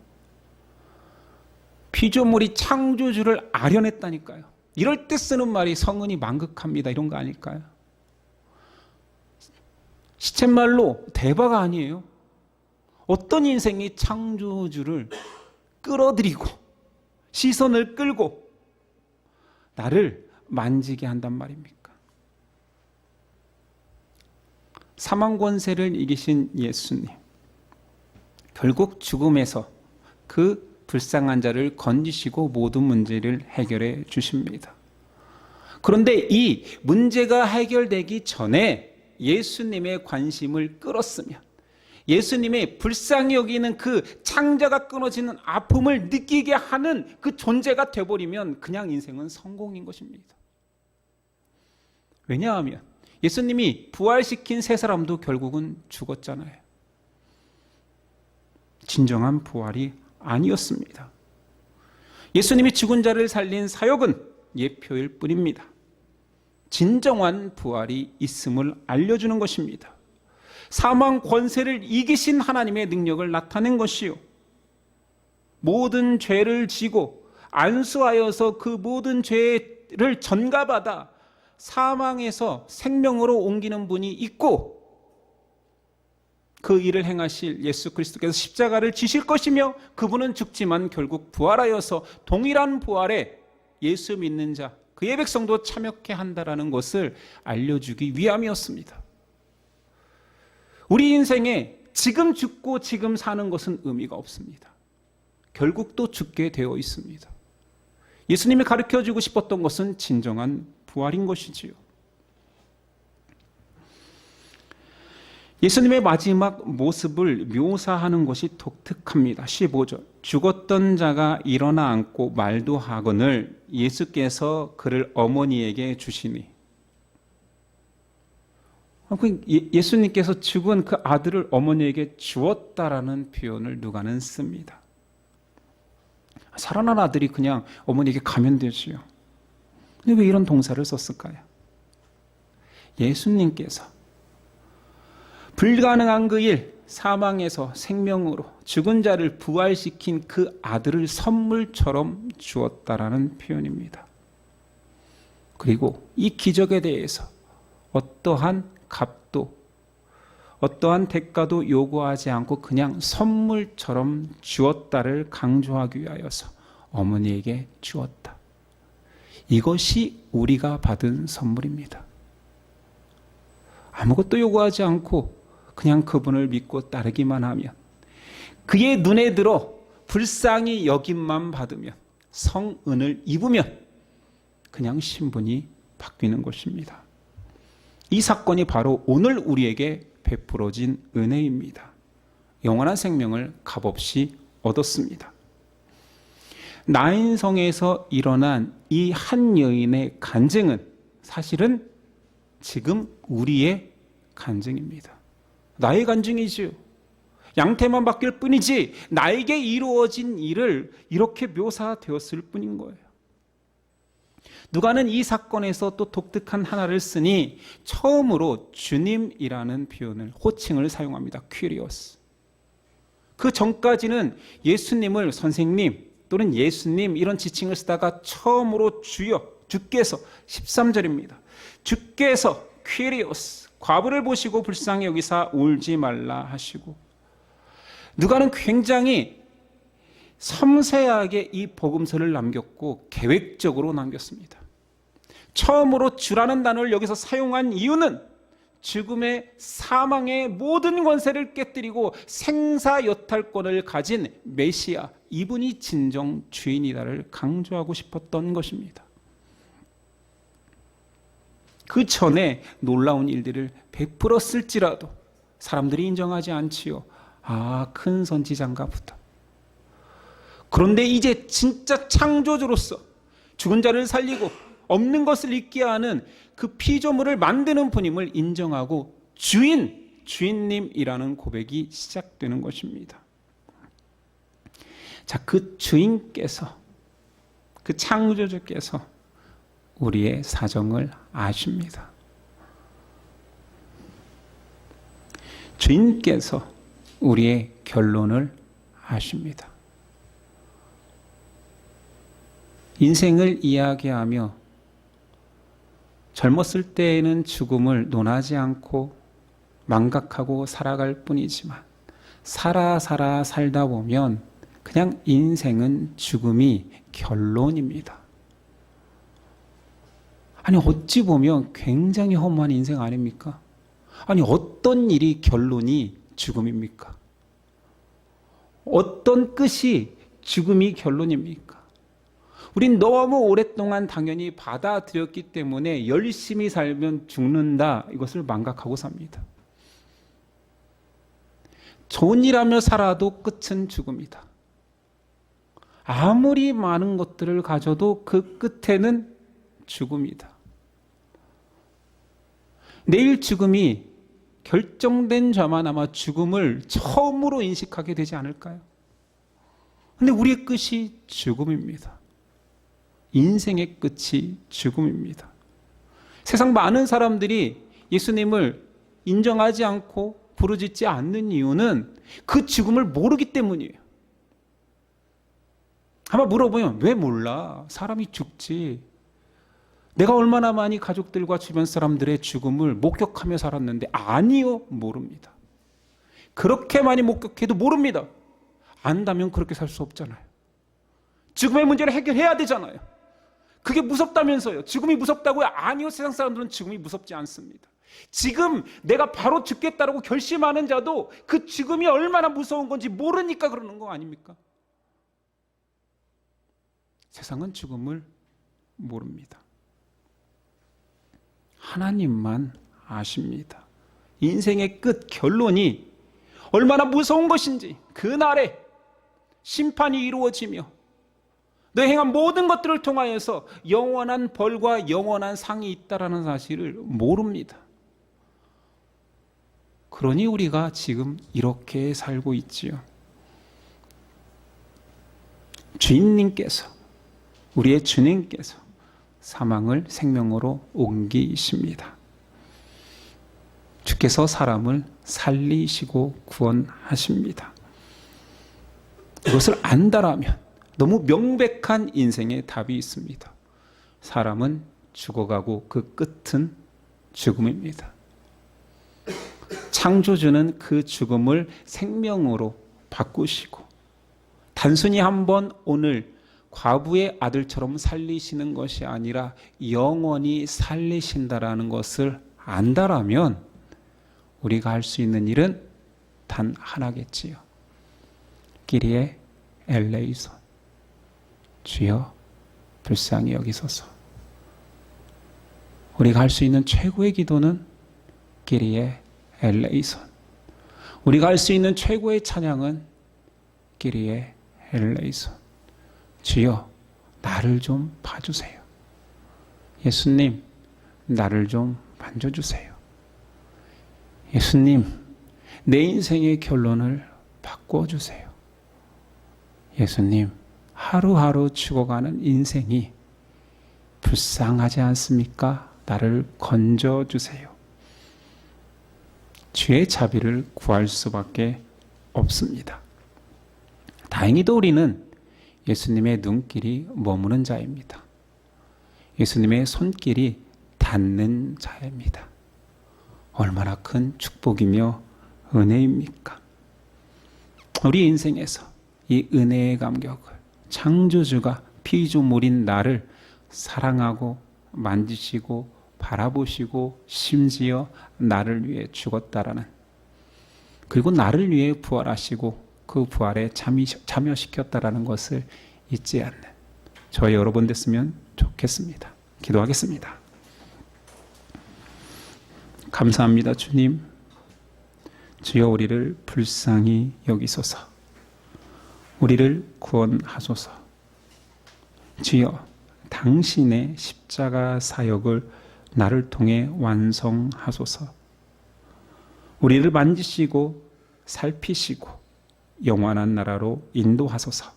피조물이 창조주를 아련했다니까요. 이럴 때 쓰는 말이 성은이 망극합니다, 이런 거 아닐까요? 시쳇말로 대바가 아니에요. 어떤 인생이 창조주를 끌어들이고 시선을 끌고 나를 만지게 한단 말입니까? 사망 권세를 이기신 예수님, 결국 죽음에서 그 불쌍한 자를 건지시고 모든 문제를 해결해 주십니다. 그런데 이 문제가 해결되기 전에 예수님의 관심을 끌었으면, 예수님의 불쌍히 여기는 그 창자가 끊어지는 아픔을 느끼게 하는 그 존재가 되어버리면 그냥 인생은 성공인 것입니다. 왜냐하면 예수님이 부활시킨 세 사람도 결국은 죽었잖아요. 진정한 부활이 아니었습니다. 예수님이 죽은 자를 살린 사역은 예표일 뿐입니다. 진정한 부활이 있음을 알려주는 것입니다. 사망 권세를 이기신 하나님의 능력을 나타낸 것이요, 모든 죄를 지고 안수하여서 그 모든 죄를 전가받아 사망에서 생명으로 옮기는 분이 있고, 그 일을 행하실 예수 그리스도께서 십자가를 지실 것이며, 그분은 죽지만 결국 부활하여서 동일한 부활에 예수 믿는 자, 그의 백성도 참여케 한다라는 것을 알려주기 위함이었습니다. 우리 인생에 지금 죽고 지금 사는 것은 의미가 없습니다. 결국 또 죽게 되어 있습니다. 예수님이 가르쳐주고 싶었던 것은 진정한 부활인 것이지요. 예수님의 마지막 모습을 묘사하는 것이 독특합니다. 15절. 죽었던 자가 일어나 앉고 말도 하거늘 예수께서 그를 어머니에게 주시니. 예수님께서 죽은 그 아들을 어머니에게 주었다라는 표현을 누가는 씁니다. 살아난 아들이 그냥 어머니에게 가면 되지요. 근데 왜 이런 동사를 썼을까요? 예수님께서 불가능한 그 일, 사망에서 생명으로 죽은 자를 부활시킨 그 아들을 선물처럼 주었다라는 표현입니다. 그리고 이 기적에 대해서 어떠한 값도, 어떠한 대가도 요구하지 않고 그냥 선물처럼 주었다를 강조하기 위하여서 어머니에게 주었다. 이것이 우리가 받은 선물입니다. 아무것도 요구하지 않고 그냥 그분을 믿고 따르기만 하면, 그의 눈에 들어 불쌍히 여김만 받으면, 성은을 입으면 그냥 신분이 바뀌는 것입니다. 이 사건이 바로 오늘 우리에게 베풀어진 은혜입니다. 영원한 생명을 값없이 얻었습니다. 나인성에서 일어난 이 한 여인의 간증은 사실은 지금 우리의 간증입니다. 나의 간증이지요. 양태만 바뀔 뿐이지 나에게 이루어진 일을 이렇게 묘사되었을 뿐인 거예요. 누가는 이 사건에서 또 독특한 하나를 쓰니 처음으로 주님이라는 표현을, 호칭을 사용합니다. 퀴리오스. 그 전까지는 예수님을 선생님 또는 예수님 이런 지칭을 쓰다가 처음으로 주께서 13절입니다. 주께서 퀴리오스, 과부를 보시고 불쌍히 여기사 울지 말라 하시고, 누가는 굉장히 섬세하게 이 복음서를 남겼고 계획적으로 남겼습니다. 처음으로 주라는 단어를 여기서 사용한 이유는 죽음의 사망의 모든 권세를 깨뜨리고 생사여탈권을 가진 메시아, 이분이 진정 주인이다를 강조하고 싶었던 것입니다. 그 전에 놀라운 일들을 베풀었을지라도 사람들이 인정하지 않지요. 큰 선지자인가보다. 그런데 이제 진짜 창조주로서 죽은 자를 살리고 없는 것을 있게 하는 그 피조물을 만드는 분임을 인정하고 주인님이라는 고백이 시작되는 것입니다. 자, 그 주인께서, 그 창조주께서 우리의 사정을 아십니다. 주인께서 우리의 결론을 아십니다. 인생을 이야기하며 젊었을 때에는 죽음을 논하지 않고 망각하고 살아갈 뿐이지만 살다 보면 그냥 인생은 죽음이 결론입니다. 아니 어찌 보면 굉장히 허무한 인생 아닙니까? 아니 어떤 일이 결론이 죽음입니까? 어떤 끝이 죽음이 결론입니까? 우린 너무 오랫동안 당연히 받아들였기 때문에 열심히 살면 죽는다 이것을 망각하고 삽니다. 좋은 일 하며 살아도 끝은 죽음이다. 아무리 많은 것들을 가져도 그 끝에는 죽음이다. 내일 죽음이 결정된 자만 아마 죽음을 처음으로 인식하게 되지 않을까요? 근데 우리의 끝이 죽음입니다. 인생의 끝이 죽음입니다. 세상 많은 사람들이 예수님을 인정하지 않고 부르짖지 않는 이유는 그 죽음을 모르기 때문이에요. 아마 물어보면 왜 몰라? 사람이 죽지. 내가 얼마나 많이 가족들과 주변 사람들의 죽음을 목격하며 살았는데 아니요, 모릅니다. 그렇게 많이 목격해도 모릅니다. 안다면 그렇게 살 수 없잖아요. 죽음의 문제를 해결해야 되잖아요. 그게 무섭다면서요. 죽음이 무섭다고요? 아니요, 세상 사람들은 죽음이 무섭지 않습니다. 지금 내가 바로 죽겠다라고 결심하는 자도 그 죽음이 얼마나 무서운 건지 모르니까 그러는 거 아닙니까? 세상은 죽음을 모릅니다. 하나님만 아십니다. 인생의 끝, 결론이 얼마나 무서운 것인지 그날에 심판이 이루어지며 너 행한 모든 것들을 통하여서 영원한 벌과 영원한 상이 있다라는 사실을 모릅니다. 그러니 우리가 지금 이렇게 살고 있지요. 주인님께서, 우리의 주님께서 사망을 생명으로 옮기십니다. 주께서 사람을 살리시고 구원하십니다. 이것을 안다라면 너무 명백한 인생의 답이 있습니다. 사람은 죽어가고 그 끝은 죽음입니다. 창조주는 그 죽음을 생명으로 바꾸시고 단순히 한번 오늘 과부의 아들처럼 살리시는 것이 아니라 영원히 살리신다라는 것을 안다라면 우리가 할 수 있는 일은 단 하나겠지요. 끼리에 엘레이손, 주여 불쌍히 여기소서. 우리가 할 수 있는 최고의 기도는 끼리에 엘레이손. 우리가 할 수 있는 최고의 찬양은 끼리에 엘레이손. 주여 나를 좀 봐주세요. 예수님 나를 좀 만져주세요. 예수님 내 인생의 결론을 바꿔주세요. 예수님 하루하루 죽어가는 인생이 불쌍하지 않습니까? 나를 건져주세요. 주의 자비를 구할 수밖에 없습니다. 다행히도 우리는 예수님의 눈길이 머무는 자입니다. 예수님의 손길이 닿는 자입니다. 얼마나 큰 축복이며 은혜입니까? 우리 인생에서 이 은혜의 감격을 창조주가 피조물인 나를 사랑하고 만지시고 바라보시고 심지어 나를 위해 죽었다라는, 그리고 나를 위해 부활하시고 그 부활에 참여시켰다라는 것을 잊지 않는 저희 여러분 됐으면 좋겠습니다. 기도하겠습니다. 감사합니다. 주님, 주여 우리를 불쌍히 여기소서. 우리를 구원하소서. 주여 당신의 십자가 사역을 나를 통해 완성하소서. 우리를 만지시고 살피시고 영원한 나라로 인도하소서.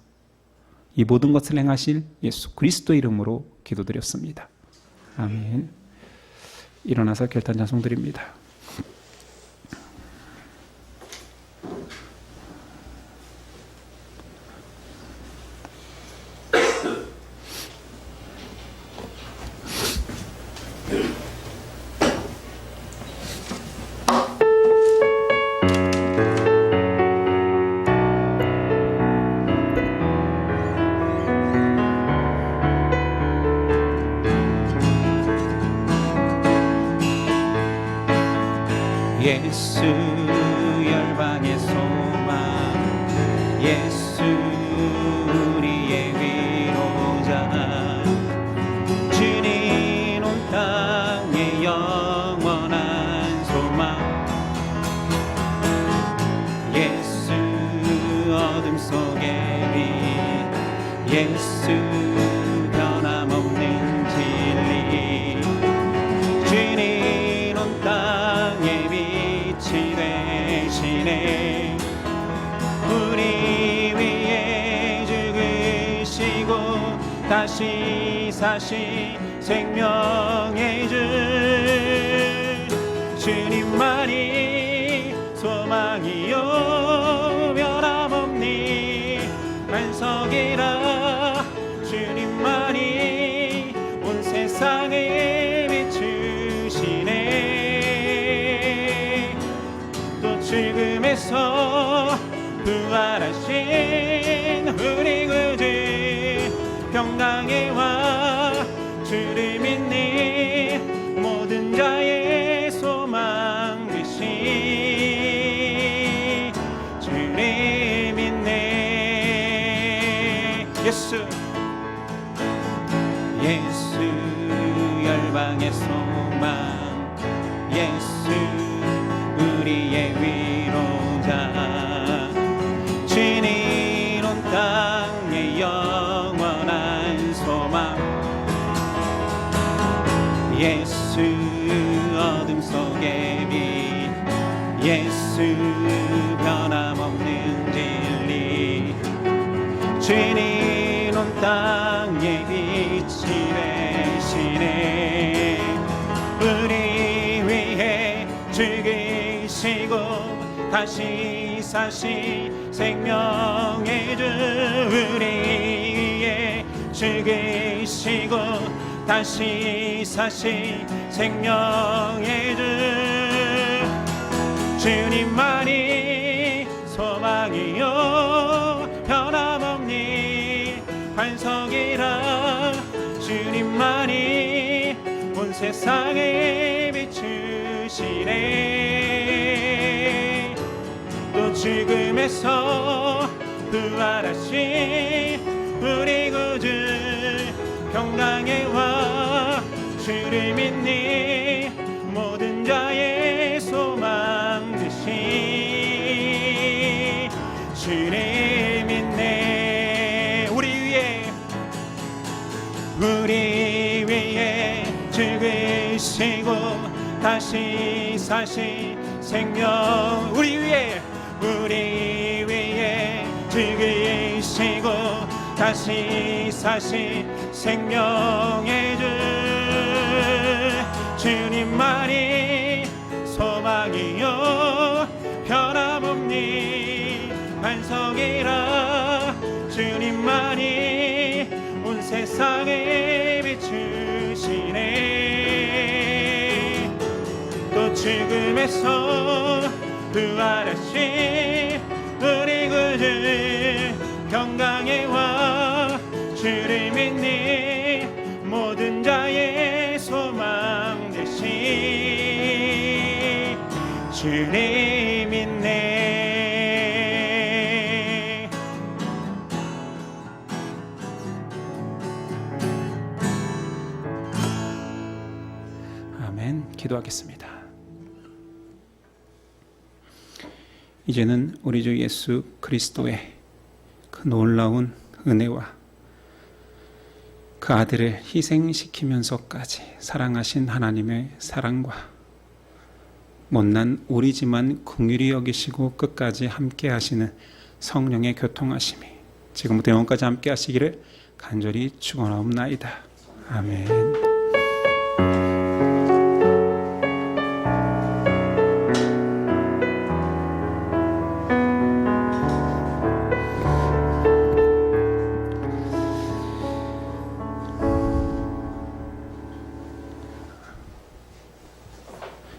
이 모든 것을 행하실 예수 그리스도 이름으로 기도드렸습니다. 아멘. 일어나서 결단 찬송 드립니다. 예수 열방의 소망 예수 우리의 위로자 주님 온 땅의 영원한 소망 예수 어둠 속의 빛 예수 변함없는 진리 주님 온 땅의 빛이 되시네 우리 위에 죽으시고 다시 사신 생명의 주 주님만이 소망이요 변함없니 반석이라 주님만이 온 세상을 비추시네 또 죽음에서 부활하신 우리 구주 평강의 왕 주를 믿니 모든 자의 소망 되시 주를 믿네 예수 예수 열방의 소망 예수 우리의 위로자 주님 온 땅의 영원한 소망 예수 어둠 속의 빛 예수 변함없는 진리 주님 온 땅의 빛이 되시네 우리 위해 죽으시고 다시 사신 생명의 주 우리 위해 죽으시고 다시 사신 생명의 주 주님만이 소망이요 변함없니 반석이라 주님만이 온 세상을 비추시네 또 죽음에서 부활하신 우리 구주 평강의 왕 주를 믿니 모든 자의 소망 되시 주를 믿네 우리 위에 죽으시고 다시 사신 생명 우리 위에 죽으시고 다시 사신 생명의 주 주님만이 소망이요 변함없니 반석이라 주님만이 온 세상을 비추시네 또 죽음에서 부활하신 우리 구주 평강의 왕 주를 믿니 모든 자의 소망 되시 주를 믿네 아멘. 기도하겠습니다. 이제는 우리 주 예수 그리스도의 그 놀라운 은혜와 그 아들을 희생시키면서까지 사랑하신 하나님의 사랑과 못난 우리지만 긍휼히 여기시고 끝까지 함께 하시는 성령의 교통하심이 지금부터 영원까지 함께 하시기를 간절히 축원하옵나이다. 아멘.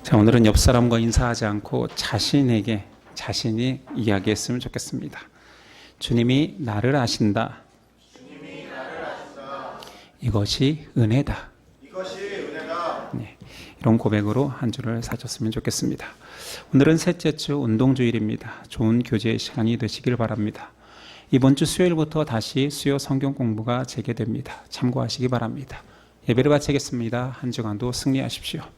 자, 오늘은 옆 사람과 인사하지 않고 자신에게 자신이 이야기했으면 좋겠습니다. 주님이 나를 아신다. 이것이 은혜다. 이것이 은혜다. 네. 이런 고백으로 한 주를 사셨으면 좋겠습니다. 오늘은 셋째 주 운동주일입니다. 좋은 교제의 시간이 되시길 바랍니다. 이번 주 수요일부터 다시 수요 성경 공부가 재개됩니다. 참고하시기 바랍니다. 예배를 마치겠습니다. 한 주간도 승리하십시오.